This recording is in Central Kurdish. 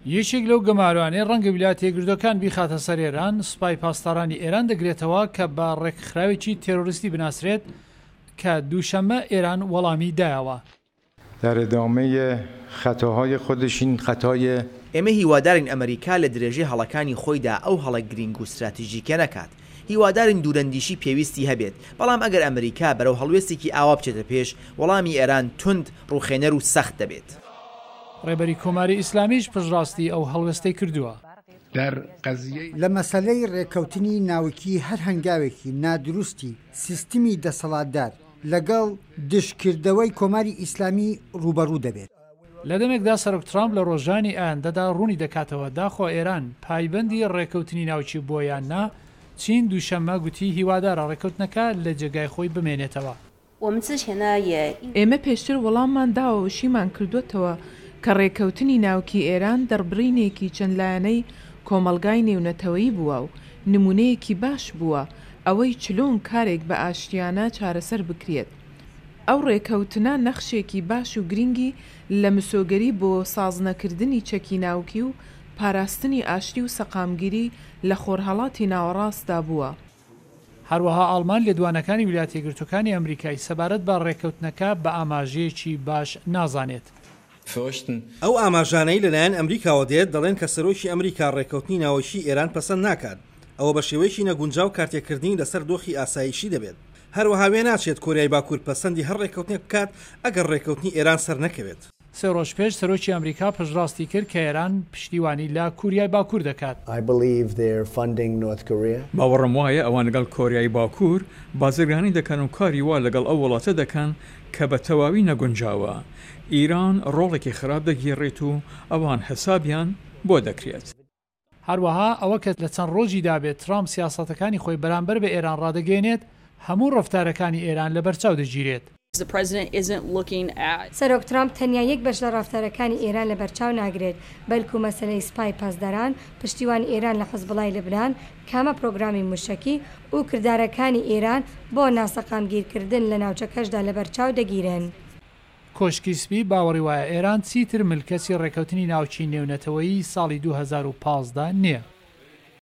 یەکێک لەو گەماروانەی ڕەنگە ویلایەتە یەکگرتووەکان بیخاتە سەر ئێران سوپای پاسدارانی ئێران دەگرێتەوە کە بە ڕێکخراوێکی تێرۆریستی بناسرێت کە دووشەممە ئێران وەڵامی دایەوە. در ادامه خطاهای خودش این خطای ئێمە هیوادارین ئەمریکا لە درێژەی هەڵەکانی خۆیدا ئەو هەڵە گرنگ و استراتیژیکە نەکات. هیوادارین دوورەندیشی پێویستی هەبێت، بەڵام ئەگەر ئەمریکا بەرەو هەڵوێستێکی ئاوا بچێتە پێش، وەڵامی ئێران تند ڕووخێنەر و سەخت دەبێت. ڕێبەری کۆماری ئیسلامیش پشتڕاستی ئەو هەڵوێستەی کردووە. لە مەسەلەی ڕێکەوتنی ناوکی هەر هەنگاوێکی نادروستی سیستمی دەسەڵاتدار لەگەڵ دشکردەوەی کۆماری ئیسلامی ڕوبەڕوو دەبێت. لە دەمێکدا سەرۆک ترامپ لە ڕۆژانی ئایندەدا ڕوونی دەکاتەوە داخۆ ئێران پایبەندی ڕێکەوتنی ناوچی بۆیان نا، چین دووشەممە گوتی هیوادارە ڕێکەوتنەکە لە جێگای خۆی بمێنێتەوە. ئێمە پێشتر وەڵاممان داوە و شیمان کردوێتەوە کە ڕێکەوتنی ناوکی ئێران دەربڕینێکی چەند لایەنەی کۆمەلگای نێونەتەوەیی بووە و نمونەیەکی باش بووە ئەوەی چلۆن کارێک بە ئاشتیانە چارەسەر بکرێت. ئەو ڕێکەوتنە نەخشێکی باش و گرنگی لە مسۆگەری بۆ سازنەکردنی چەکی ناوکی و پاراستنی ئاشتی و سەقامگیری لە خۆرهەڵاتی ناوەڕاستدا بووە. هەروەها ئاڵمان لێدوانەکانی ویلایەتە یەکگرتووەکانی ئەمریکای سەبارەت بە ڕێکەوتنەکە بە ئاماژەیەکی باش نازانێت. ئەو ئاماژانەی لەلایەن ئەمریکاوە دێت دەڵێن کە سەرۆکی ئەمریکا ڕێکەوتنی ناوەشی ئێران پەسەند ناکات، ئەوە بە شێوەیەکی نەگونجاو کارتێکردنی لەسەر دۆخی ئاسایشی دەبێت. هەروەها وێ ناچێت کۆریای باکوور پەسەندی هەر ڕێکەوتنێک بکات ئەگەر ڕێکەوتنی ئێران سەر نەکەوێت. سێ ڕۆژ پێش سەرۆکی ئەمریکا پشتڕاستی کرد کە ئێران پشتیوانی لە کوریای باکوور دەکات. باوەڕم وایە ئەوان لەگەڵ کۆریای باکوور بازرگانی دەکەن و کاری وا لەگەڵ ئەو وڵاتە دەکەن کە بە تەواوی نەگونجاوە. ئیران ڕۆڵێکی خراپ دەگیڕێت و ئەوان حسابیان بۆ دەکرێت. هەروەها ئەوە کە لە چەند ڕۆژی دابێت ترامپ سیاسەتەکانی خۆی بەرامبەر بە ئێران ڕادەگەێنێت، هەموو ڕەفتارەکانی ئێران لە بەرچاو دەگیرێت. سەرۆک ترامپ تەنیا یەک بەش لە ڕەفتارەکانی ئێران لە بەرچاو ناگرێت، بەلکو مەسەلەی سوپای پاسداران، پشتیوانی ئێران لە حزبڵای لەبنان، کامە پرۆگرامی موشەکی و کردارەکانی ئێران بۆ ناسەقامگیرکردن لە ناوچەکەشدا لە بەرچاو دەگیرن. کۆشکی سپی باوەڕی وایە ئێران چیتر ملکەسی ڕێکەوتنی ناوچی نێونەتەوەیی ساڵی 2015 نییە.